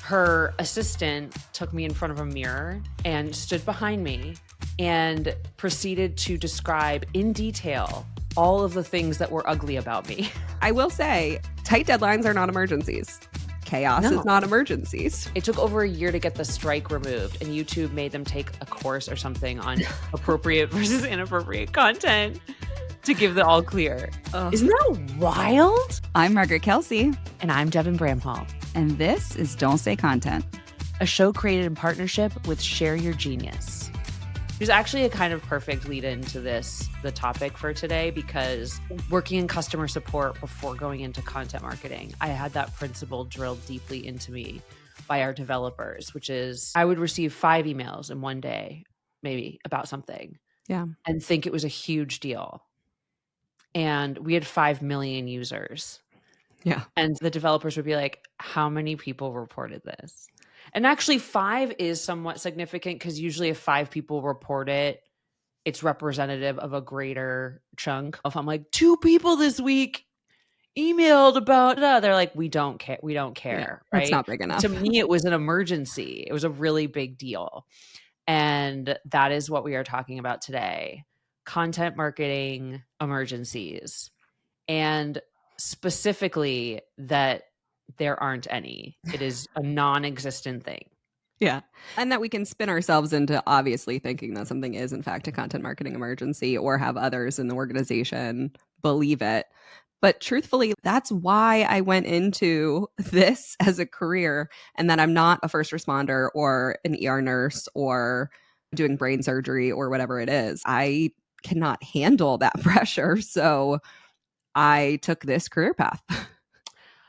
her assistant took me in front of a mirror and stood behind me and proceeded to describe in detail all of the things that were ugly about me. I will say, tight deadlines are not emergencies. Chaos is not emergencies. It took over a year to get the strike removed, and YouTube made them take a course or something on appropriate versus inappropriate content to give the all clear. Isn't that wild? I'm Margaret Kelsey. And I'm Devin Bramhall. And this is Don't Say Content, a show created in partnership with Share Your Genius. There's actually a kind of perfect lead into the topic for today, because working in customer support before going into content marketing, I had that principle drilled deeply into me by our developers, which is I would receive 5 emails in one day, maybe about something, and think it was a huge deal. And we had 5 million users. Yeah. And the developers would be like, how many people reported this? And actually 5 is somewhat significant, because usually if 5 people report it, it's representative of a greater chunk. If I'm like, 2 people this week emailed about, they're like, we don't care. We don't care. Yeah, right? It's not big enough. To me, it was an emergency. It was a really big deal. And that is what we are talking about today. Content marketing emergencies. And specifically that there aren't any. It is a non-existent thing. Yeah. And that we can spin ourselves into obviously thinking that something is in fact a content marketing emergency, or have others in the organization believe it. But truthfully, that's why I went into this as a career, and that I'm not a first responder or an ER nurse or doing brain surgery or whatever it is. I cannot handle that pressure. So I took this career path.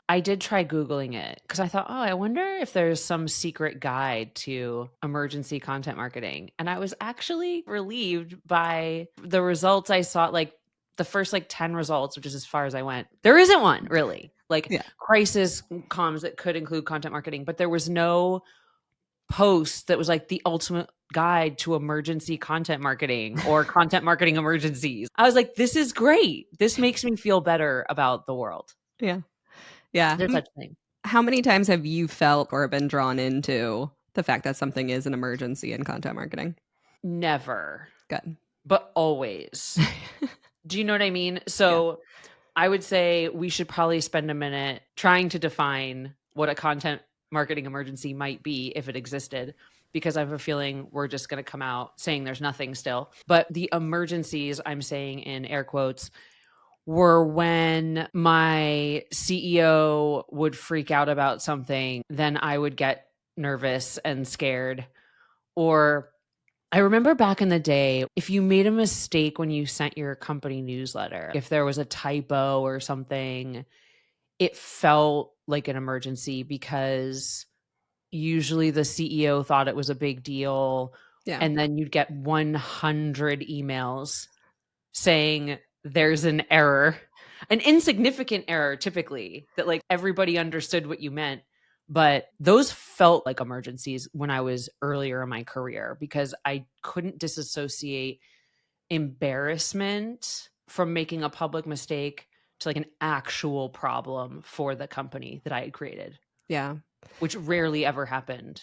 I did try Googling it because I thought, I wonder if there's some secret guide to emergency content marketing. And I was actually relieved by the results I saw, like the first 10 results, which is as far as I went. There isn't one really, crisis comms that could include content marketing, but there was no post that was like the ultimate guide to emergency content marketing or content marketing emergencies. I was like, this is great. This makes me feel better about the world. Yeah. Yeah. There's such a thing. How many times have you felt or been drawn into the fact that something is an emergency in content marketing? Never. Good. But always. Do you know what I mean? So I would say we should probably spend a minute trying to define what a content marketing emergency might be if it existed, because I have a feeling we're just going to come out saying there's nothing still. But the emergencies, I'm saying in air quotes, were when my CEO would freak out about something, then I would get nervous and scared. Or I remember back in the day, if you made a mistake when you sent your company newsletter, if there was a typo or something, it felt like an emergency, because usually the CEO thought it was a big deal. Yeah. And then you'd get 100 emails saying there's an error, an insignificant error typically, that everybody understood what you meant. But those felt like emergencies when I was earlier in my career, because I couldn't disassociate embarrassment from making a public mistake to an actual problem for the company that I had created. Yeah. Which rarely ever happened.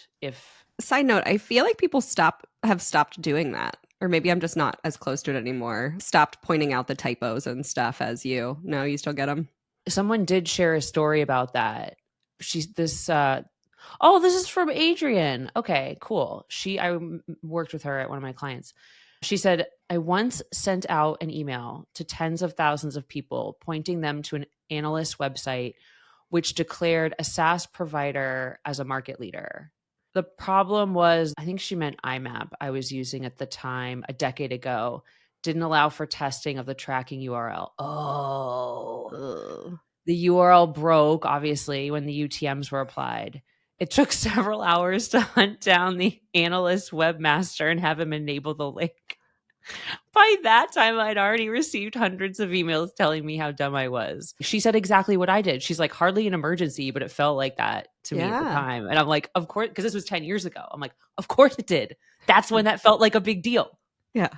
Side note, I feel like people have stopped doing that. Or maybe I'm just not as close to it anymore. Stopped pointing out the typos and stuff as you. No, you still get them? Someone did share a story about that. This is from Adrian. Okay, cool. I worked with her at one of my clients. She said, I once sent out an email to tens of thousands of people pointing them to an analyst website which declared a SaaS provider as a market leader. The problem was, I think she meant IMAP I was using at the time, a decade ago, didn't allow for testing of the tracking URL. The URL broke, obviously, when the UTMs were applied. It took several hours to hunt down the analyst webmaster and have him enable the link. By that time, I'd already received hundreds of emails telling me how dumb I was. She said exactly what I did. She's like, hardly an emergency, but it felt like that to me at the time. And I'm like, of course, because this was 10 years ago. I'm like, of course it did. That's when that felt like a big deal. Yeah.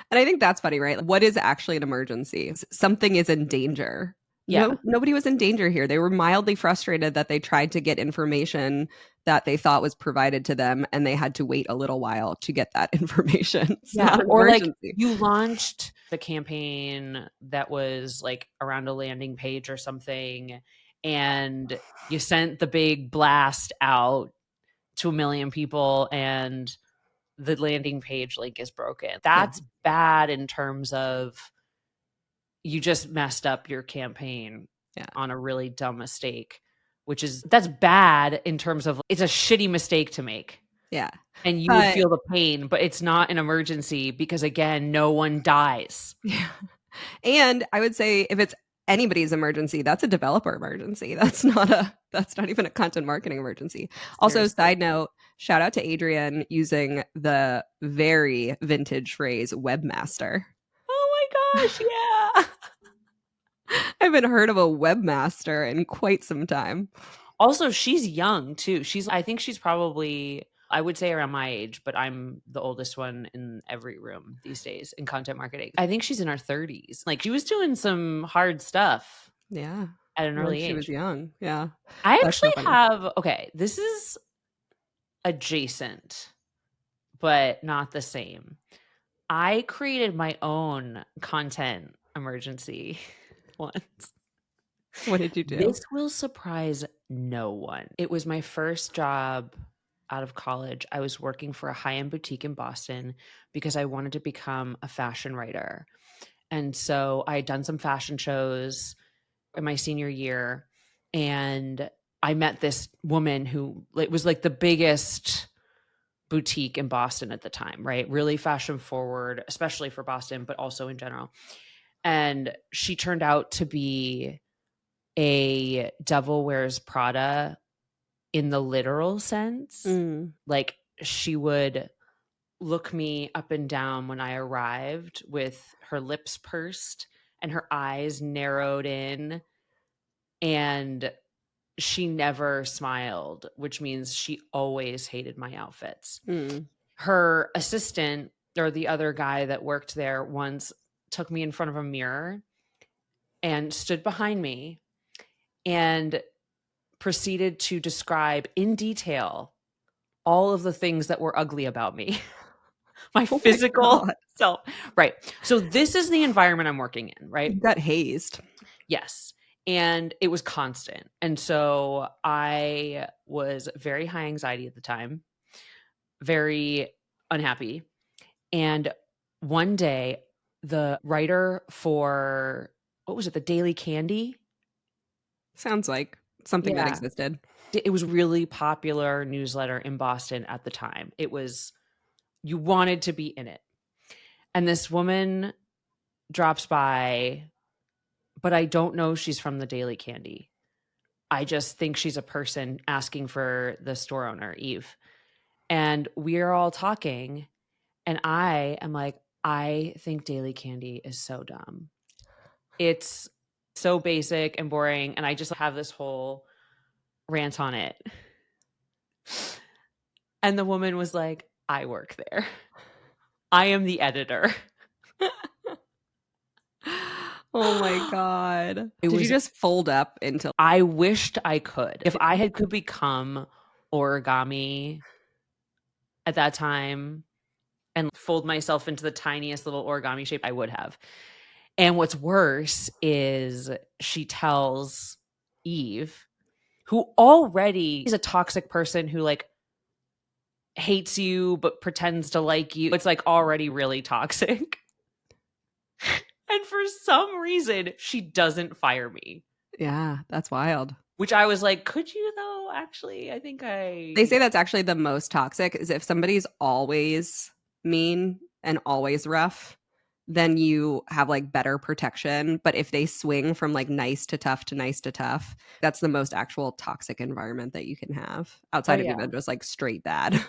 And I think that's funny, right? What is actually an emergency? Something is in danger. Yeah. Nobody was in danger here. They were mildly frustrated that they tried to get information that they thought was provided to them, and they had to wait a little while to get that information. It's Yeah, not an or, like, emergency. you launched the campaign that was, like, around a landing page or something, and you sent the big blast out to 1,000,000 people, and the landing page link is broken. Yeah. That's bad in terms of you just messed up your campaign Yeah. on a really dumb mistake, that's bad in terms of it's a shitty mistake to make. Yeah. And you would But feel the pain, but it's not an emergency because, again, no one dies. yeah. And I would say if it's anybody's emergency, that's a developer emergency. That's not even a content marketing emergency. Also, Seriously. side note, shout out to Adrian using the very vintage phrase webmaster. Oh my gosh, yeah. I haven't heard of a webmaster in quite some time. Also, she's young too. I think she's probably, I would say around my age, but I'm the oldest one in every room these days in content marketing. I think she's in her 30s. Like, she was doing some hard stuff Yeah. at an When early she was age. young. Yeah. I That's so actually funny. have, okay, this is adjacent, but not the same. I created my own content emergency once. What did you do? This will surprise no one. It was my first job out of college. I was working for a high-end boutique in Boston because I wanted to become a fashion writer. And so I had done some fashion shows in my senior year, and I met this woman who, it was like the biggest boutique in Boston at the time, right? Really fashion forward, especially for Boston, but also in general. And she turned out to be a Devil Wears Prada in the literal sense. Mm. Like, she would look me up and down when I arrived with her lips pursed and her eyes narrowed in, and she never smiled, which means she always hated my outfits. Mm. Her assistant, or the other guy that worked there, once took me in front of a mirror and stood behind me and proceeded to describe in detail all of the things that were ugly about me. My Oh my physical God. self. Right. So this is the environment I'm working in, right? You got hazed. Yes. And it was constant. And so I was very high anxiety at the time, very unhappy. And one day, the writer for, what was it, the Daily Candy? Sounds like something that Yeah. existed. It was really popular newsletter in Boston at the time. It was, you wanted to be in it. And this woman drops by, but I don't know she's from the Daily Candy. I just think she's a person asking for the store owner, Eve. And we're all talking, and I am like, I think Daily Candy is so dumb. It's so basic and boring, and I just have this whole rant on it. And the woman was like, I work there. I am the editor. Oh my God. It Did you was, just fold up into I wished I could. If I could become origami at that time and fold myself into the tiniest little origami shape, I would have. And what's worse is she tells Eve, who already is a toxic person who, like, hates you but pretends to like you. It's like already really toxic. And for some reason, she doesn't fire me. Yeah, that's wild. Which I was like, could you though? Actually, I think They say that's actually the most toxic is if somebody's always mean and always rough, then you have like better protection. But if they swing from like nice to tough to nice to tough, that's the most actual toxic environment that you can have Oh outside of yeah. even just like straight bad.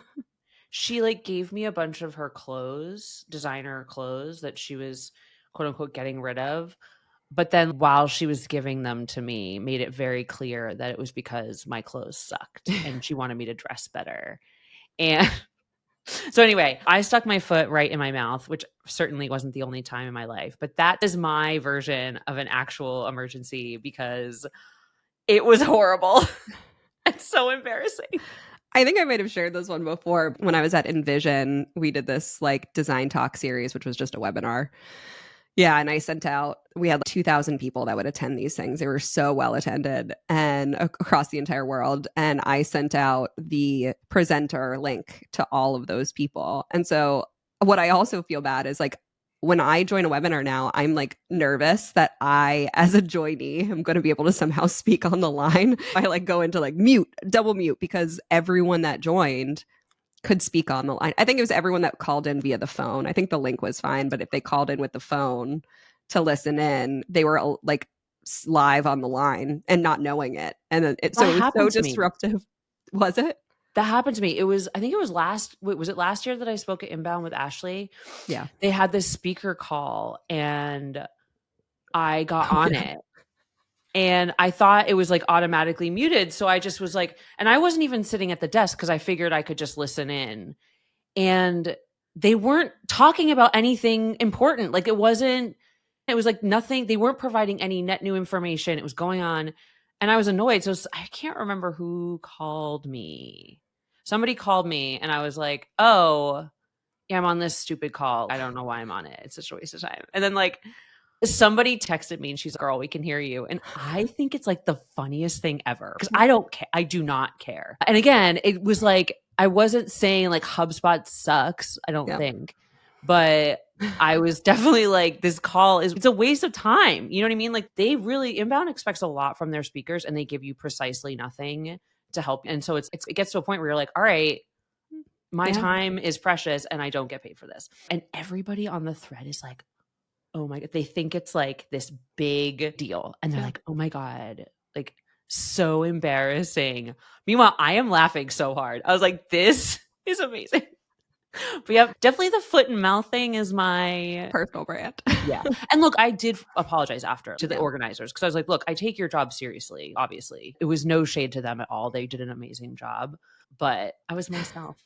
She like gave me a bunch of her clothes, designer clothes that she was quote unquote getting rid of. But then while she was giving them to me, made it very clear that it was because my clothes sucked and she wanted me to dress better. And So anyway, I stuck my foot right in my mouth, which certainly wasn't the only time in my life, but that is my version of an actual emergency because it was horrible. It's so embarrassing. I think I might have shared this one before. When I was at Envision, we did this like design talk series, which was just a webinar. Yeah, and I sent out, we had like 2,000 people that would attend these things. They were so well attended and across the entire world. And I sent out the presenter link to all of those people. And so what I also feel bad is like when I join a webinar now, I'm like nervous that I, as a joinee, am going to be able to somehow speak on the line. I like go into like mute, double mute, because everyone that joined could speak on the line. I think it was everyone that called in via the phone. I think the link was fine, but if they called in with the phone to listen in, they were like live on the line and not knowing it. And then so That it was so happened to me. disruptive. Was it? That happened to me. It was, I think it was was it last year that I spoke at Inbound with Ashley? Yeah. They had this speaker call and I got Oh, on yeah. it. And I thought it was like automatically muted. So I just was like, and I wasn't even sitting at the desk because I figured I could just listen in. And they weren't talking about anything important. Like it was like nothing. They weren't providing any net new information. It was going on. And I was annoyed. So I can't remember who called me. Somebody called me and I was like, oh, yeah, I'm on this stupid call. I don't know why I'm on it. It's such a waste of time. And then like somebody texted me and she's like, girl, we can hear you. And I think it's like the funniest thing ever because I don't care. I do not care. And again, it was like, I wasn't saying like HubSpot sucks, I don't Yeah. think, but I was definitely like, this call it's a waste of time. You know what I mean? Like they really, Inbound expects a lot from their speakers and they give you precisely nothing to help. And so it gets to a point where you're like, all right, my Yeah. time is precious and I don't get paid for this. And everybody on the thread is like, oh my God, they think it's like this big deal. And they're like, oh my God, like so embarrassing. Meanwhile, I am laughing so hard. I was like, this is amazing. But yeah, definitely the foot and mouth thing is my Personal brand. yeah. And look, I did apologize after to the Yeah. organizers because I was like, look, I take your job seriously, obviously. It was no shade to them at all. They did an amazing job, but I was myself.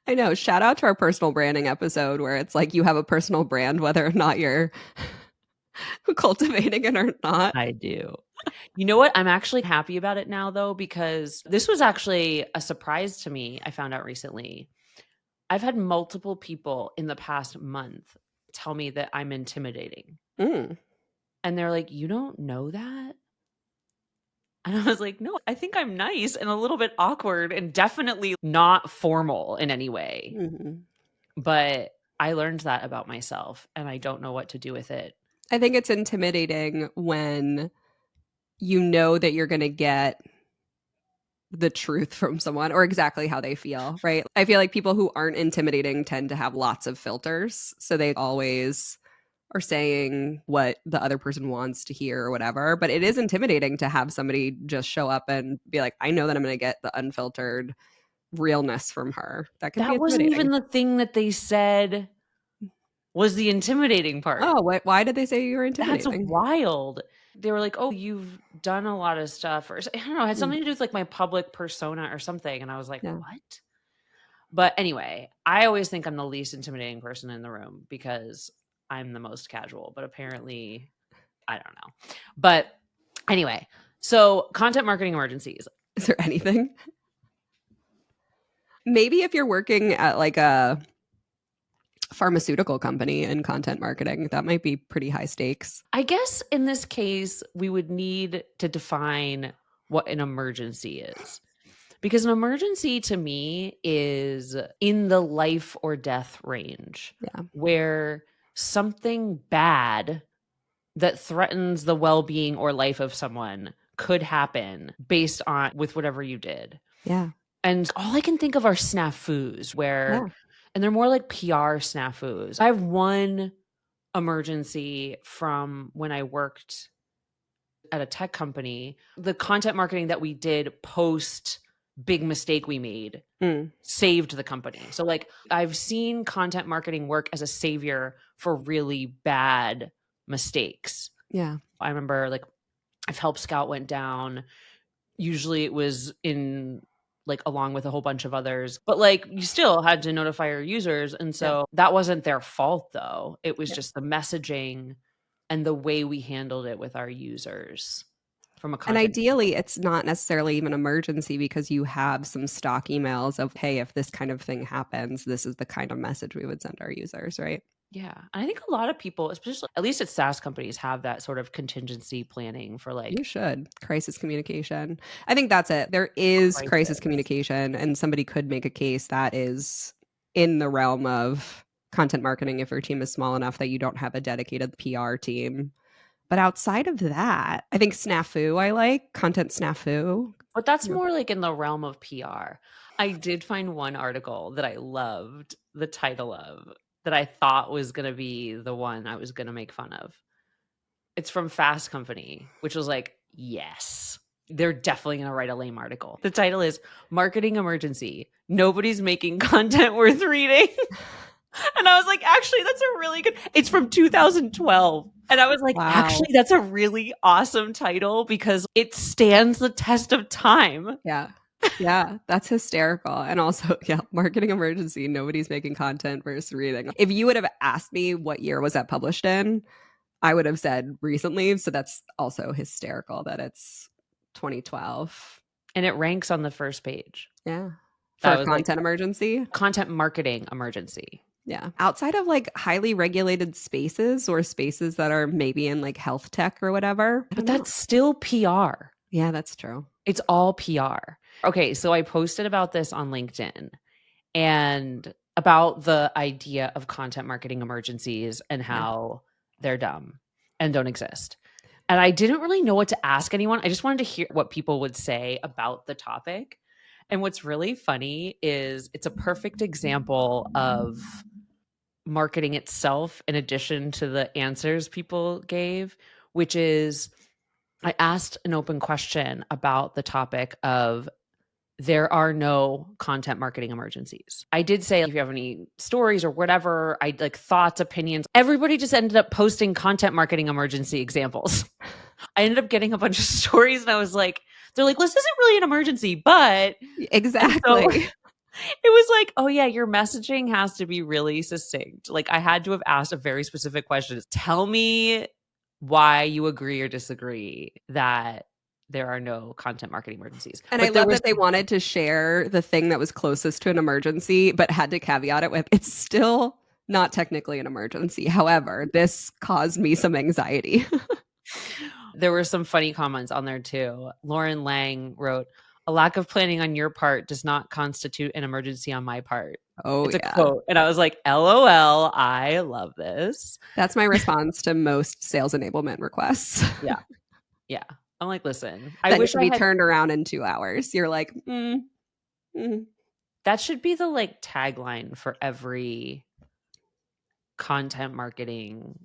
I know. Shout out to our personal branding episode where it's like you have a personal brand, whether or not you're cultivating it or not. I do. You know what? I'm actually happy about it now, though, because this was actually a surprise to me. I found out recently. I've had multiple people in the past month tell me that I'm intimidating. Mm. And they're like, you don't know that? And I was like, no, I think I'm nice and a little bit awkward and definitely not formal in any way. Mm-hmm. But I learned that about myself and I don't know what to do with it. I think it's intimidating when you know that you're going to get the truth from someone or exactly how they feel, right? I feel like people who aren't intimidating tend to have lots of filters. So they always are saying what the other person wants to hear or whatever. But it is intimidating to have somebody just show up and be like, I know that I'm going to get the unfiltered realness from her. That can be That wasn't intimidating. even the thing that they said was the intimidating part. Oh, why did they say you were That's intimidating? wild. They were like, "Oh, you've done a lot of stuff," or I don't know, it had Mm, something to do with like my public persona or something. And I was like, yeah. "What?" But anyway, I always think I'm the least intimidating person in the room because I'm the most casual. But apparently, I don't know. But anyway, so content marketing emergencies. Is there anything? Maybe if you're working at like a pharmaceutical company in content marketing, that might be pretty high stakes. I guess in this case, we would need to define what an emergency is. Because an emergency to me is in the life or death range, Yeah. where something bad that threatens the well-being or life of someone could happen based on with whatever you did. Yeah. And all I can think of are snafus where, and they're more like PR snafus. I have one emergency from when I worked at a tech company. The content marketing that we did post big mistake we made saved the company. So like I've seen content marketing work as a savior for really bad mistakes. Yeah. I remember like if Help Scout went down, usually it was in like along with a whole bunch of others. But like you still had to notify your users. And so that wasn't their fault though. It was just the messaging and the way we handled it with our users from a And content. ideally, it's not necessarily even emergency because you have some stock emails of, hey, if this kind of thing happens, this is the kind of message we would send our users, right? Yeah. And I think a lot of people, especially at least at SaaS companies, have that sort of contingency planning for like You should. Crisis communication. I think that's it. There is crisis crisis. communication, and somebody could make a case that is in the realm of content marketing if your team is small enough that you don't have a dedicated PR team. But outside of that, I think snafu, I like content snafu. But that's Yeah. more like in the realm of PR. I did find one article that I loved the title of that I thought was going to be the one I was going to make fun of. It's from Fast Company, which was like, yes, they're definitely going to write a lame article. The title is Marketing Emergency. Nobody's making content worth reading. And I was like, actually, that's a really good, it's from 2012. And I was like, Wow. actually, that's a really awesome title because it stands the test of time. Yeah. Yeah, that's hysterical. And also, yeah, marketing emergency. Nobody's making content versus reading. If you would have asked me what year was that published in, I would have said recently. So that's also hysterical that it's 2012. And it ranks on the first page. Yeah. That For was content like emergency. content marketing emergency. Yeah. Outside of like highly regulated spaces or spaces that are maybe in like health tech or whatever. But that's still PR. Yeah, that's true. It's all PR. Okay, so I posted about this on LinkedIn and about the idea of content marketing emergencies and how they're dumb and don't exist. And I didn't really know what to ask anyone. I just wanted to hear what people would say about the topic. And what's really funny is it's a perfect example of marketing itself in addition to the answers people gave, which is I asked an open question about the topic of there are no content marketing emergencies. I did say if you have any stories or whatever, I like thoughts, opinions. Everybody just ended up posting content marketing emergency examples. I ended up getting a bunch of stories and I was like, they're like, well, this isn't really an emergency, but Exactly. so it was like, oh yeah, your messaging has to be really succinct. Like I had to have asked a very specific question. Tell me why you agree or disagree that there are no content marketing emergencies. And But I love that they wanted to share the thing that was closest to an emergency, but had to caveat it with it's still not technically an emergency. However, this caused me some anxiety. There were some funny comments on there too. Lauren Lang wrote, a lack of planning on your part does not constitute an emergency on my part. Oh, It's a yeah. quote. And I was like, LOL, I love this. That's my response to most sales enablement requests. Yeah. Yeah. I'm like, listen, That I wish should I be had turned around in 2 hours. You're like, that should be the like tagline for every content marketing,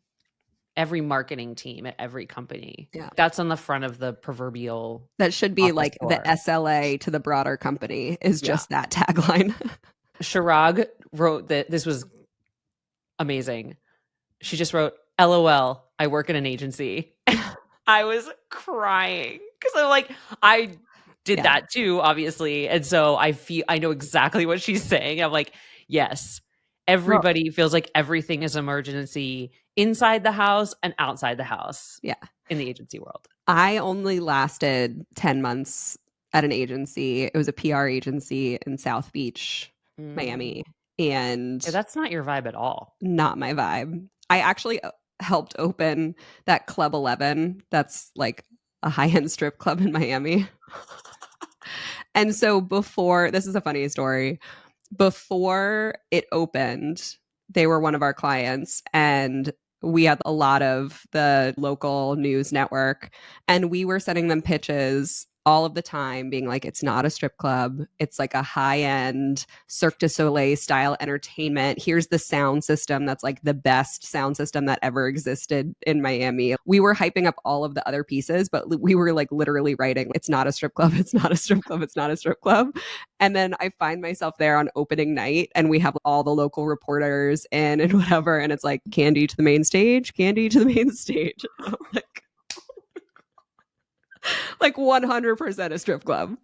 every marketing team at every company. Yeah. That's on the front of the proverbial. That should be office like door. the SLA to the broader company is Yeah. just that tagline. Shirag wrote that this was amazing. She just wrote, LOL, I work in an agency. I was crying because I'm like, I did that too, obviously. And so I know exactly what she's saying. I'm like, yes, everybody feels like everything is emergency inside the house and outside the house. Yeah. In the agency world. I only lasted 10 months at an agency. It was a PR agency in South Beach, Miami. And yeah, that's not your vibe at all. Not my vibe. I actually helped open that Club 11. That's like a high-end strip club in Miami. And so this is a funny story. Before it opened, they were one of our clients and we had a lot of the local news network and we were sending them pitches all of the time being like, it's not a strip club. It's like a high-end Cirque du Soleil style entertainment. Here's the sound system that's like the best sound system that ever existed in Miami. We were hyping up all of the other pieces, but we were like literally writing, it's not a strip club. It's not a strip club. It's not a strip club. And then I find myself there on opening night and we have all the local reporters in and whatever. And it's like candy to the main stage, candy to the main stage. And I'm like 100% a strip club.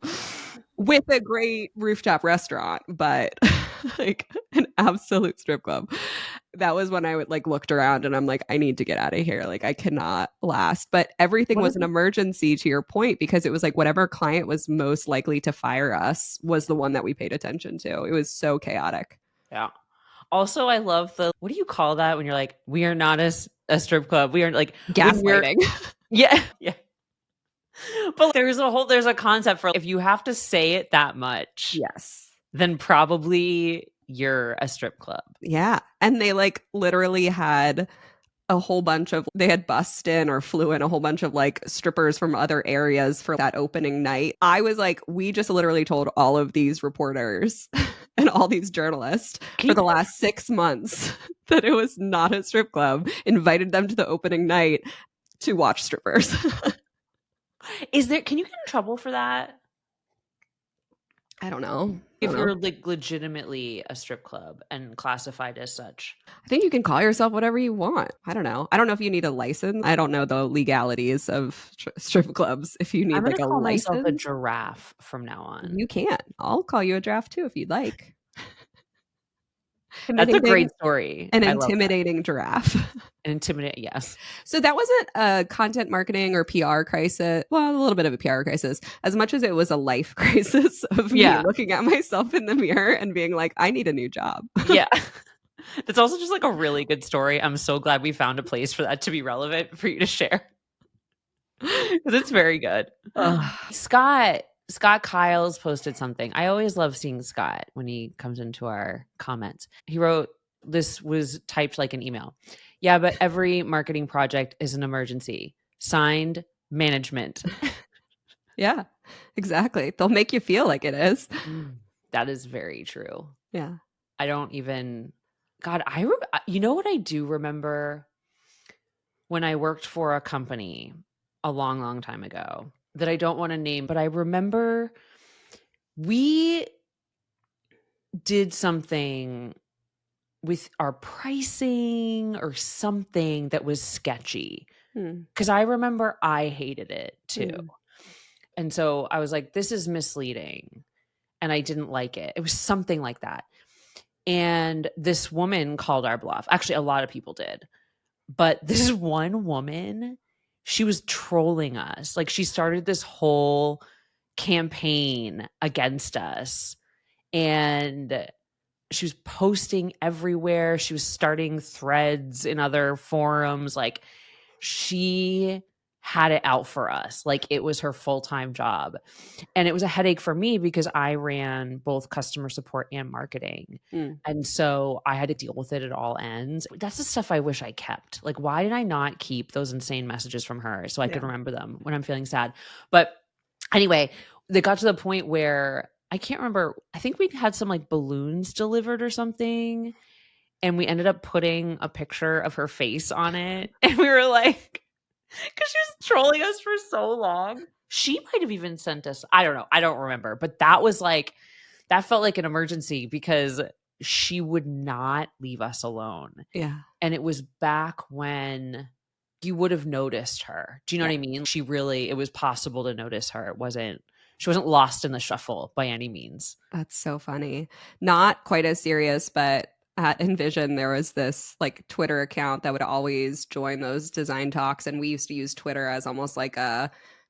with a great rooftop restaurant, but like an absolute strip club. That was when I would like looked around and I'm like, I need to get out of here. Like I cannot last. But everything What was is an emergency to your point, because it was like whatever client was most likely to fire us was the one that we paid attention to. It was so chaotic. Yeah. Also, I love what do you call that when you're like, we are not a strip club. We are like when you're Gaslighting. yeah, yeah. But there's a concept for if you have to say it that much, Yes. then probably you're a strip club. Yeah. And they like literally had a whole bunch of they had bussed in or flew in a whole bunch of like strippers from other areas for that opening night. I was like, we just literally told all of these reporters and all these journalists Can for you the last 6 months that it was not a strip club, invited them to the opening night to watch strippers. can you get in trouble for that? I don't know. If you're like legitimately a strip club and classified as such. I think you can call yourself whatever you want. I don't know. I don't know if you need a license. I don't know the legalities of strip clubs. If you I'm need gonna like a call myself a license, giraffe from now on. you can. I'll call you a draft too if you'd like. That's a great Intimidating, story. an I love that. intimidating giraffe. Intimidate, yes. So that wasn't a content marketing or PR crisis. Well, a little bit of a PR crisis, as much as it was a life crisis of me Yeah. looking at myself in the mirror and being like, I need a new job. Yeah. That's also just like a really good story. I'm so glad we found a place for that to be relevant for you to share. Because it's very good. Ugh. Scott Kyles posted something. I always love seeing Scott when he comes into our comments. He wrote, this was typed like an email. Yeah, but every marketing project is an emergency. Signed, management. Yeah, exactly. They'll make you feel like it is. That is very true. Yeah. I don't even, God, you know what I do remember when I worked for a company a long, long time ago that I don't want to name, but I remember we did something with our pricing or something that was sketchy. Because I remember I hated it too. And so I was like, this is misleading. And I didn't like it. It was something like that. And this woman called our bluff. Actually, a lot of people did. But this one woman, she was trolling us. Like she started this whole campaign against us. And she was posting everywhere. She was starting threads in other forums. Like she had it out for us. Like it was her full-time job. And it was a headache for me because I ran both customer support and marketing. And so I had to deal with it at all ends. That's the stuff I wish I kept. Like, why did I not keep those insane messages from her so I could remember them when I'm feeling sad? But anyway, they got to the point where I can't remember. I think we had some like balloons delivered or something. And we ended up putting a picture of her face on it. And we were like, because she was trolling us for so long. She might have even sent us, I don't know. I don't remember. But that felt like an emergency because she would not leave us alone. Yeah. And it was back when you would have noticed her. Do you know what I mean? It was possible to notice her. She wasn't lost in the shuffle by any means. That's so funny. Not quite as serious, but at Envision, there was this like Twitter account that would always join those design talks. And we used to use Twitter as almost like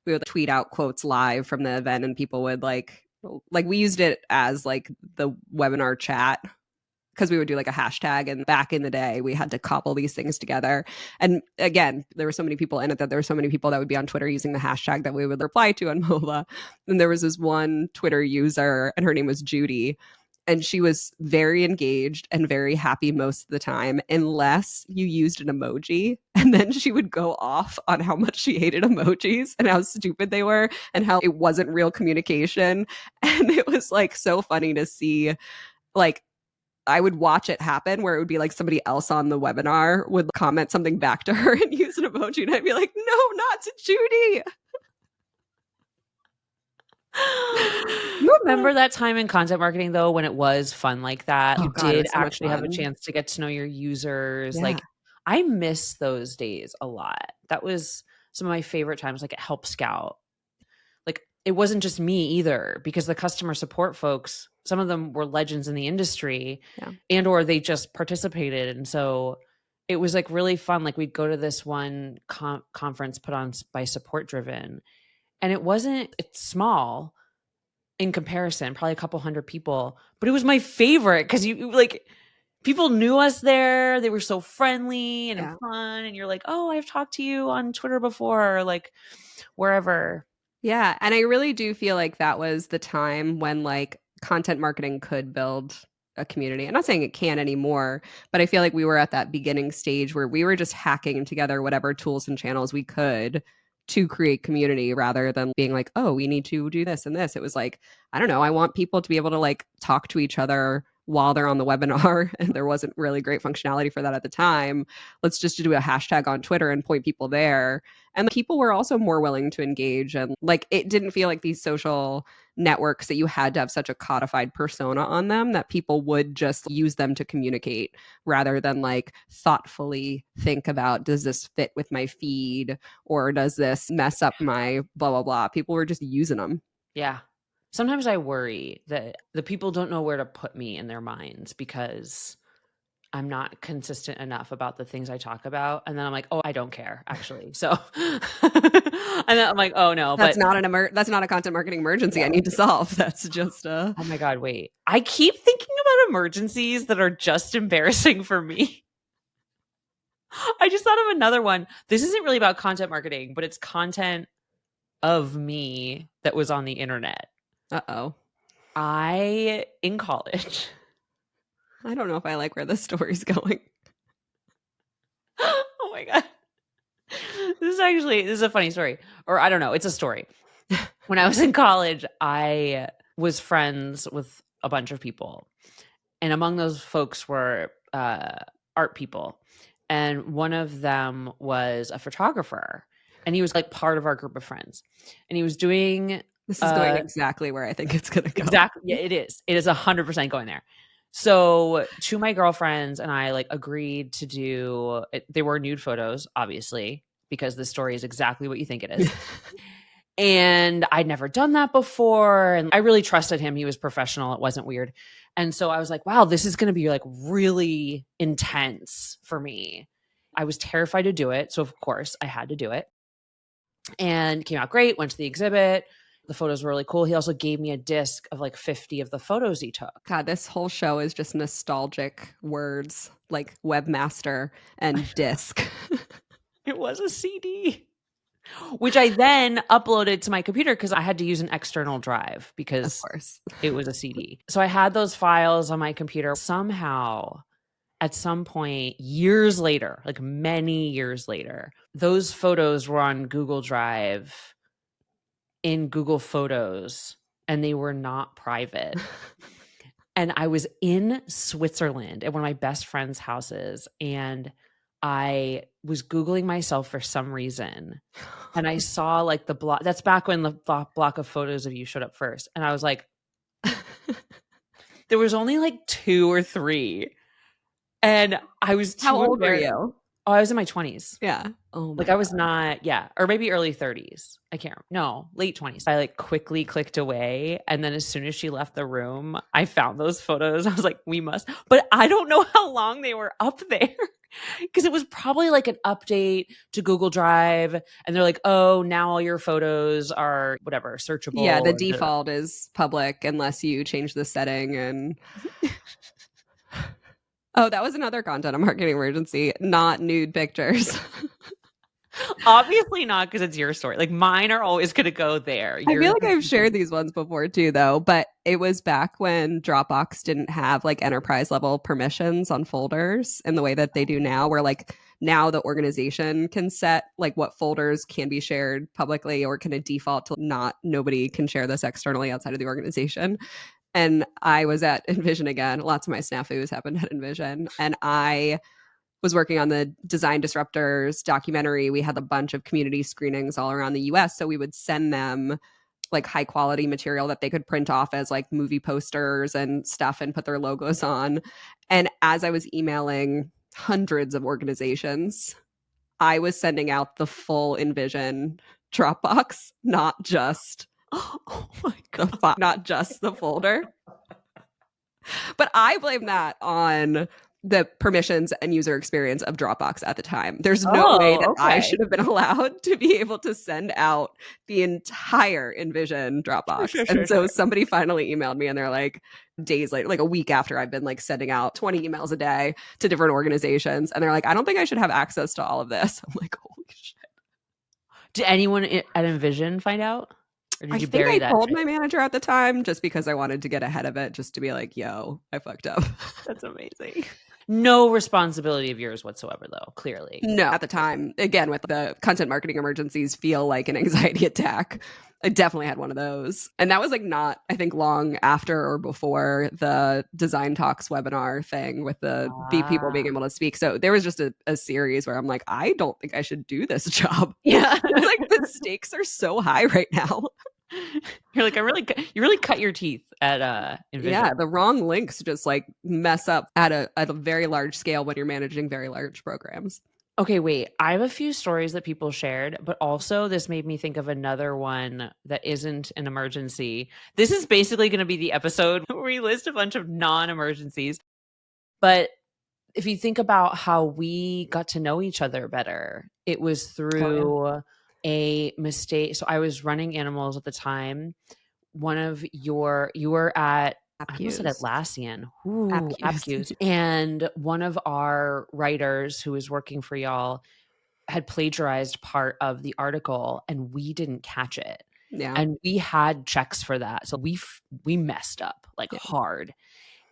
we would tweet out quotes live from the event and people would like we used it as like the webinar chat because we would do like a hashtag. And back in the day, we had to cobble these things together. And again, there were so many people in it that there were so many people that would be on Twitter using the hashtag that we would reply to on MOLA. And there was this one Twitter user, and her name was Judy. And she was very engaged and very happy most of the time, unless you used an emoji. And then she would go off on how much she hated emojis and how stupid they were and how it wasn't real communication. And it was like so funny to see, like, I would watch it happen where it would be like somebody else on the webinar would comment something back to her and use an emoji. And I'd be like, no, not to Judy. You remember that time in content marketing though, when it was fun like that? You God, it did was so much actually have a fun. chance to get to know your users. Yeah. Like I miss those days a lot. That was some of my favorite times, like at Help Scout. Like it wasn't just me either, because the customer support folks, some of them were legends in the industry, Yeah. and or they just participated. And so it was like really fun. Like we'd go to this one conference put on by Support Driven, and it's small in comparison, probably a couple hundred people, but it was my favorite because you like people knew us there. They were so friendly and Yeah. fun. And you're like, oh, I've talked to you on Twitter before, or like wherever. Yeah. And I really do feel like that was the time when like content marketing could build a community. I'm not saying it can anymore, but I feel like we were at that beginning stage where we were just hacking together whatever tools and channels we could to create community rather than being like, oh, we need to do this and this. It was like, I don't know, I want people to be able to like talk to each other while they're on the webinar. And there wasn't really great functionality for that at the time. Let's just do a hashtag on Twitter and point people there. And people were also more willing to engage. And like, it didn't feel like these social networks that you had to have such a codified persona on them that people would just use them to communicate rather than like thoughtfully think about, does this fit with my feed or does this mess up my blah, blah, blah. People were just using them. Yeah. Sometimes I worry that the people don't know where to put me in their minds because I'm not consistent enough about the things I talk about. And then I'm like, oh, I don't care actually. So, and then I'm like, oh no, That's but that's not a content marketing emergency I need to solve. That's just oh my God, wait. I keep thinking about emergencies that are just embarrassing for me. I just thought of another one. This isn't really about content marketing, but it's content of me that was on the internet. Uh-oh. In college. I don't know if I like where this story's going. Oh my God. This is a funny story. Or I don't know. It's a story. When I was in college, I was friends with a bunch of people. And among those folks were art people. And one of them was a photographer. And he was like part of our group of friends. And he was doing This is going exactly where I think it's going to go. Exactly. Yeah, it is. It is 100% going there. So two of my girlfriends and I like agreed to do it. They were nude photos, obviously, because this story is exactly what you think it is. And I'd never done that before. And I really trusted him. He was professional. It wasn't weird. And so I was like, wow, this is going to be like really intense for me. I was terrified to do it. So of course I had to do it. And came out great. Went to the exhibit. The photos were really cool. He also gave me a disc of like 50 of the photos he took. God, this whole show is just nostalgic words like webmaster and disc. It was a CD, which I then uploaded to my computer because I had to use an external drive because Of course. it was a CD. So I had those files on my computer. Somehow, at some point, years later, like many years later, those photos were on Google Drive in Google Photos, and they were not private. And I was in Switzerland at one of my best friend's houses, and I was Googling myself for some reason. And I saw like the block. That's back when the block of photos of you showed up first. And I was like, there was only like 2 or 3. And I was How too old were embarrassed. you? Oh, I was in my 20s. Yeah. Oh my Like I was not, yeah, or maybe early 30s. I can't remember. No, late 20s. I like quickly clicked away. And then as soon as she left the room, I found those photos. I was like, we must. But I don't know how long they were up there because it was probably like an update to Google Drive. And they're like, oh, now all your photos are whatever, searchable. Yeah, the default is public unless you change the setting. And oh, that was another content marketing emergency, not nude pictures. Obviously not because it's your story. Like mine are always going to go there. I feel like I've shared these ones before too, though, but it was back when Dropbox didn't have like enterprise level permissions on folders in the way that they do now, where like now the organization can set like what folders can be shared publicly or can it default to nobody can share this externally outside of the organization. And I was at Envision again. Lots of my snafus happened at Envision. And I was working on the Design Disruptors documentary. We had a bunch of community screenings all around the US. So we would send them like high quality material that they could print off as like movie posters and stuff and put their logos on. And as I was emailing hundreds of organizations, I was sending out the full Envision Dropbox, not just Oh my God. Not just the folder. But I blame that on the permissions and user experience of Dropbox at the time. There's no way that I Okay. should have been allowed to be able to send out the entire Envision Dropbox. And so somebody finally emailed me and they're like, days later, like a week after I've been like sending out 20 emails a day to different organizations. And they're like, I don't think I should have access to all of this. I'm like, holy shit. Did anyone at Envision find out? Or did I you think bury I that told shit? my manager at the time just because I wanted to get ahead of it, just to be like, yo, I fucked up. That's amazing. No responsibility of yours whatsoever, though, clearly. No, at the time, again, with the content marketing emergencies feel like an anxiety attack. I definitely had one of those. And that was like not, I think, long after or before the Design Talks webinar thing with the people being able to speak. So there was just a series where I'm like, I don't think I should do this job. Yeah. It's like the stakes are so high right now. You're like, you really cut your teeth at Envision. Yeah, the wrong links just like mess up at a very large scale when you're managing very large programs. Okay, wait. I have a few stories that people shared, but also this made me think of another one that isn't an emergency. This is basically going to be the episode where we list a bunch of non-emergencies. But if you think about how we got to know each other better, it was through a mistake. So I was running animals at the time. You were at, I almost said Atlassian. Ooh, Apcues. And one of our writers who was working for y'all had plagiarized part of the article and we didn't catch it. Yeah. And we had checks for that. So we messed up like hard.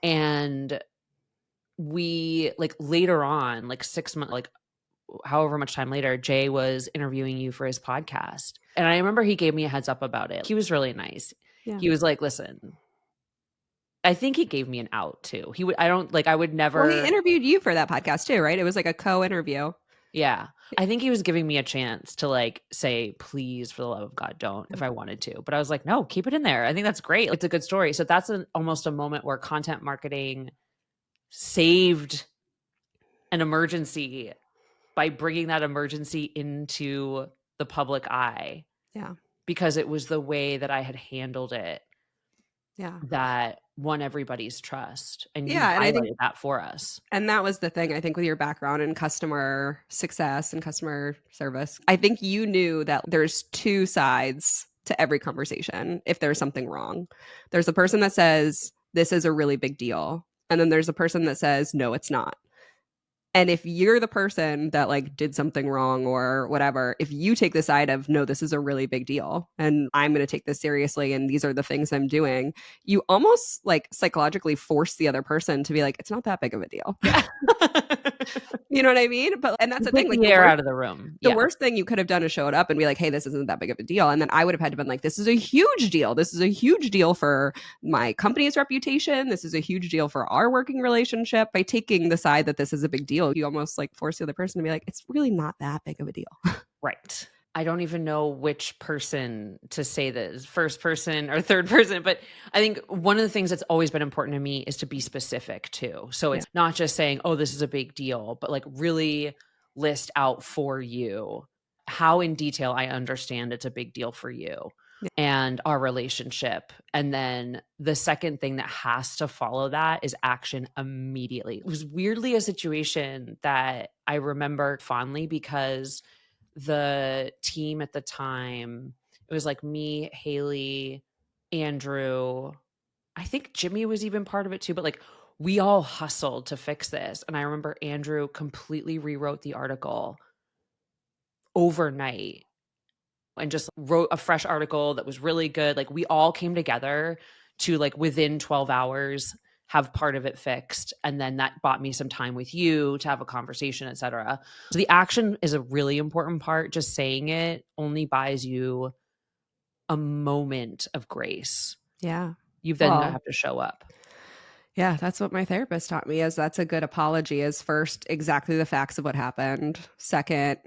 And we like later on, like 6 months, like however much time later, Jay was interviewing you for his podcast. And I remember he gave me a heads up about it. He was really nice. Yeah. He was like, listen, I think he gave me an out too. I would never. Well, he interviewed you for that podcast too, right? It was like a co-interview. Yeah. I think he was giving me a chance to like say, please, for the love of God, don't, if I wanted to. But I was like, no, keep it in there. I think that's great. It's a good story. So that's almost a moment where content marketing saved an emergency by bringing that emergency into the public eye. Yeah. Because it was the way that I had handled it. Yeah. That won everybody's trust. And you and highlighted I think that for us. And that was the thing, I think, with your background in customer success and customer service. I think you knew that there's two sides to every conversation if there's something wrong. There's the person that says, this is a really big deal. And then there's the person that says, no, it's not. And if you're the person that like did something wrong or whatever, if you take the side of, no, this is a really big deal and I'm going to take this seriously and these are the things I'm doing, you almost like psychologically force the other person to be like, it's not that big of a deal. You know what I mean? And that's the thing. Like the air out of the room. The worst thing you could have done is show it up and be like, hey, this isn't that big of a deal. And then I would have had to been like, this is a huge deal. This is a huge deal for my company's reputation. This is a huge deal for our working relationship. By taking the side that this is a big deal, you almost like force the other person to be like, it's really not that big of a deal. Right. I don't even know which person to say this, first person or third person, but I think one of the things that's always been important to me is to be specific too. So it's not just saying, oh, this is a big deal, but like really list out for you how in detail I understand it's a big deal for you and our relationship. And then the second thing that has to follow that is action immediately. It was weirdly a situation that I remember fondly because the team at the time, it was like me, Haley, Andrew, I think Jimmy was even part of it too, but like we all hustled to fix this. And I remember Andrew completely rewrote the article overnight and just wrote a fresh article that was really good. Like we all came together to like within 12 hours have part of it fixed. And then that bought me some time with you to have a conversation, et cetera. So the action is a really important part. Just saying it only buys you a moment of grace. Yeah. You've then have to show up. Yeah, that's what my therapist taught me is that's a good apology is first, exactly the facts of what happened. Second,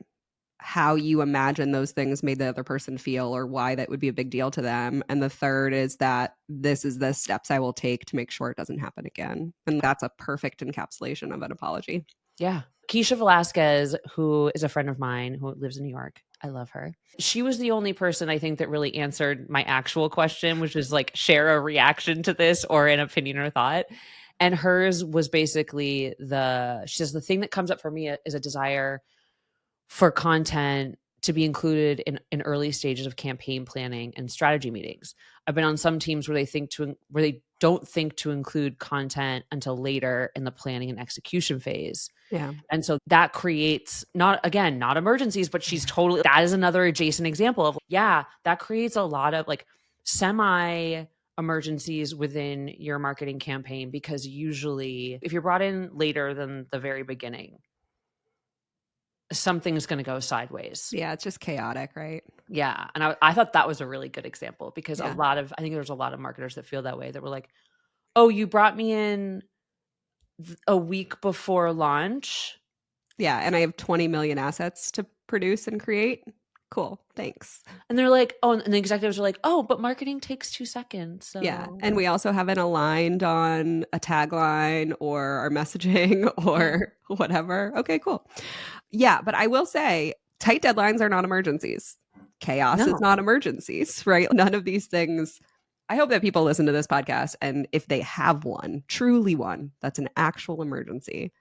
how you imagine those things made the other person feel or why that would be a big deal to them. And the third is that this is the steps I will take to make sure it doesn't happen again. And that's a perfect encapsulation of an apology. Yeah. Keisha Velasquez, who is a friend of mine who lives in New York, I love her. She was the only person I think that really answered my actual question, which is like share a reaction to this or an opinion or thought. And hers was basically she says, the thing that comes up for me is a desire for content to be included in early stages of campaign planning and strategy meetings. I've been on some teams where they don't think to include content until later in the planning and execution phase. Yeah. And so that creates not emergencies, but that is another adjacent example of, that creates a lot of like semi emergencies within your marketing campaign, because usually if you're brought in later than the very beginning, something's going to go sideways. Yeah, it's just chaotic, right? Yeah. And I thought that was a really good example, because Yeah. I think there's a lot of marketers that feel that way, that were like, oh, you brought me in a week before launch. Yeah, and I have 20 million assets to produce and create. Cool, thanks. And they're like, oh, and the executives are like, oh, but marketing takes 2 seconds. So Yeah, and we also haven't aligned on a tagline or our messaging or whatever. Okay, cool. Yeah, but I will say tight deadlines are not emergencies. Chaos is No. not emergencies, right? None of these things. I hope that people listen to this podcast, and if they have one, truly one, that's an actual emergency,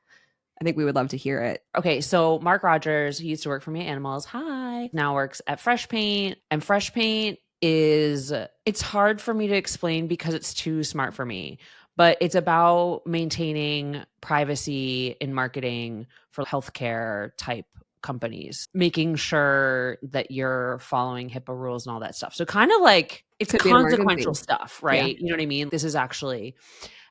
I think we would love to hear it. Okay, so Mark Rogers, he used to work for Me Animals. Hi. Now works at Fresh Paint. And Fresh Paint it's hard for me to explain because it's too smart for me. But it's about maintaining privacy in marketing for healthcare type companies, making sure that you're following HIPAA rules and all that stuff. So kind of like it's Could be an consequential emergency. stuff, Yeah. right? You know what I mean? This is actually.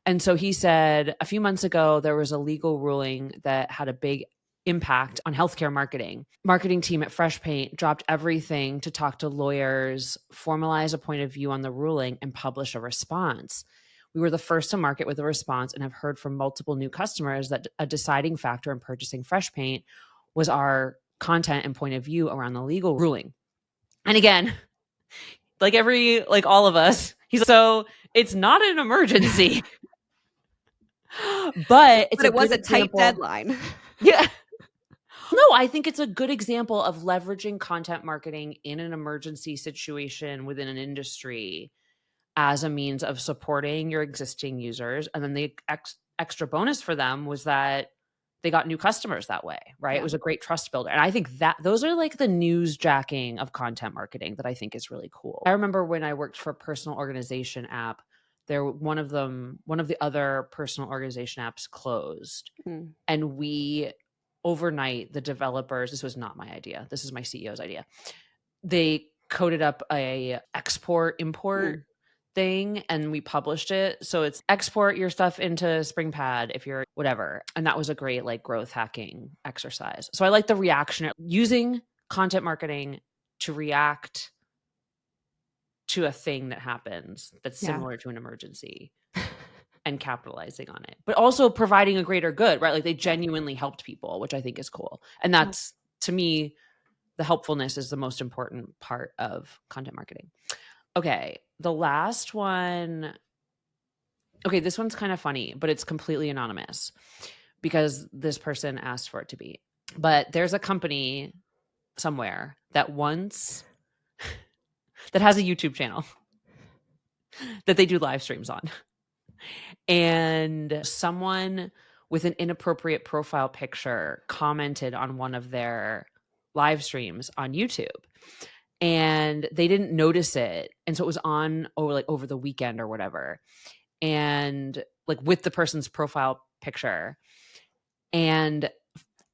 And so he said a few months ago, there was a legal ruling that had a big impact on healthcare marketing. Marketing team at Fresh Paint dropped everything to talk to lawyers, formalize a point of view on the ruling, and publish a response. We were the first to market with a response and have heard from multiple new customers that a deciding factor in purchasing Fresh Paint was our content and point of view around the legal ruling. And again, like all of us, so it's not an emergency. But it was a tight deadline. Yeah. No, I think it's a good example of leveraging content marketing in an emergency situation within an industry as a means of supporting your existing users. And then the extra bonus for them was that they got new customers that way, right? Yeah. It was a great trust builder. And I think that those are like the news jacking of content marketing that I think is really cool. I remember when I worked for a personal organization app, one of the other personal organization apps closed. And we overnight, the developers, this was not my idea, this is my CEO's idea, they coded up a export import thing, and we published it. So it's export your stuff into SpringPad if you're whatever. And that was a great like growth hacking exercise. So I like the reaction, using content marketing to react to a thing that happens that's similar to an emergency and capitalizing on it, but also providing a greater good, right? Like they genuinely helped people, which I think is cool. And that's, to me, the helpfulness is the most important part of content marketing. Okay, the last one. Okay, this one's kind of funny, but it's completely anonymous because this person asked for it to be. But there's a company somewhere that that has a YouTube channel that they do live streams on. And someone with an inappropriate profile picture commented on one of their live streams on YouTube, and they didn't notice it. And so it was on over the weekend or whatever. And like with the person's profile picture, and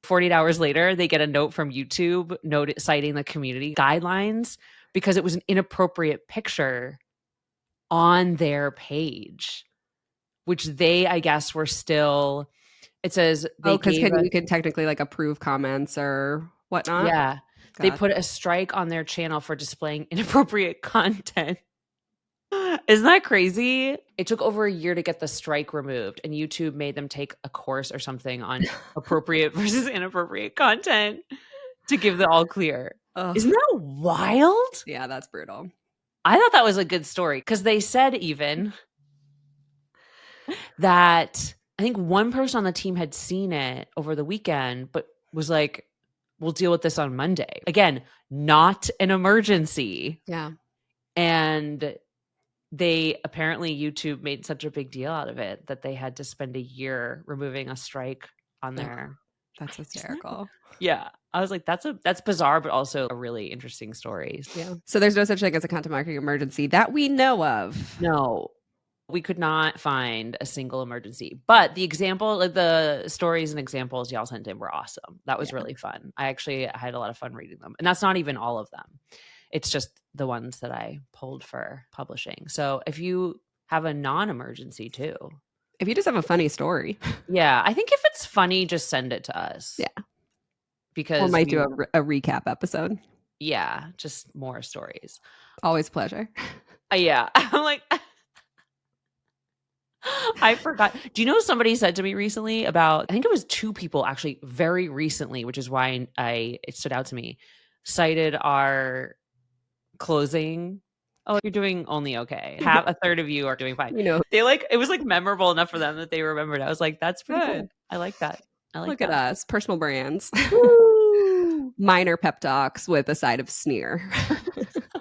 48 hours later, they get a note from YouTube citing the community guidelines because it was an inappropriate picture on their page, which they, I guess, were still, it says they because you can technically like approve comments or whatnot. Yeah. They put a strike on their channel for displaying inappropriate content. Isn't that crazy? It took over a year to get the strike removed, and YouTube made them take a course or something on appropriate versus inappropriate content to give the all clear. Isn't that wild? Yeah, that's brutal. I thought that was a good story because they said even that I think one person on the team had seen it over the weekend, but was like, we'll deal with this on Monday. Again, not an emergency. Yeah. And they apparently YouTube made such a big deal out of it that they had to spend a year removing a strike on their. That's hysterical. Yeah. I was like, that's bizarre, but also a really interesting story. Yeah. So there's no such thing as a content marketing emergency that we know of. No, we could not find a single emergency. But the example, like the stories and examples y'all sent in were awesome. That was really fun. I actually had a lot of fun reading them. And that's not even all of them. It's just the ones that I pulled for publishing. So if you have a non-emergency too. If you just have a funny story. Yeah. I think if it's funny, just send it to us. Yeah. Because we might do a recap episode. Yeah. Just more stories. Always a pleasure. Yeah. I'm like, I forgot. Do you know somebody said to me recently about, I think it was 2 people actually very recently, which is why it stood out to me, cited our closing. Oh, you're doing only okay. Half a third of you are doing fine. You know, They it was like memorable enough for them that they remembered. I was like, that's pretty cool. I like that. Look at us, personal brands. Woo! Minor pep talks with a side of sneer.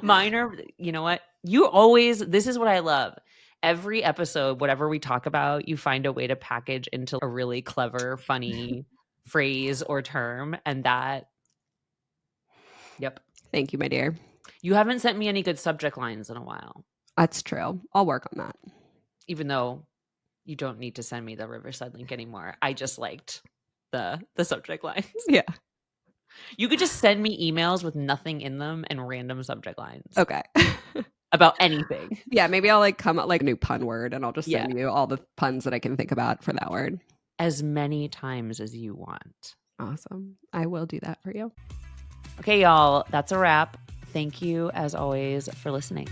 Minor, you know what? This is what I love. Every episode, whatever we talk about, you find a way to package into a really clever, funny phrase or term. And that, yep. Thank you, my dear. You haven't sent me any good subject lines in a while. That's true. I'll work on that. Even though you don't need to send me the Riverside link anymore. I just liked the subject lines. Yeah. You could just send me emails with nothing in them and random subject lines. Okay. About anything. Yeah, maybe I'll come up a new pun word and I'll just send you all the puns that I can think about for that word. As many times as you want. Awesome. I will do that for you. Okay, y'all, that's a wrap. Thank you, as always, for listening.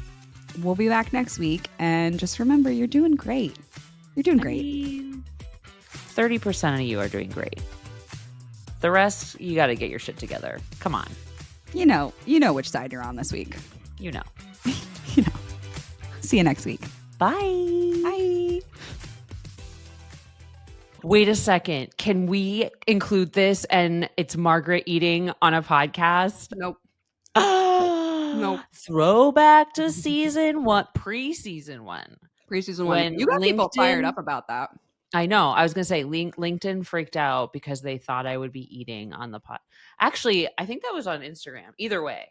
We'll be back next week. And just remember, you're doing great. You're doing great. 30% of you are doing great. The rest, you got to get your shit together. Come on. You know which side you're on this week. You know. See you next week. Bye. Bye. Wait a second. Can we include this and it's Margaret eating on a podcast? Nope. Nope. Throwback to season 1, pre-season 1. Pre-season 1. You got people fired up about that. I know. I was going to say LinkedIn freaked out because they thought I would be eating on the pod. Actually, I think that was on Instagram. Either way.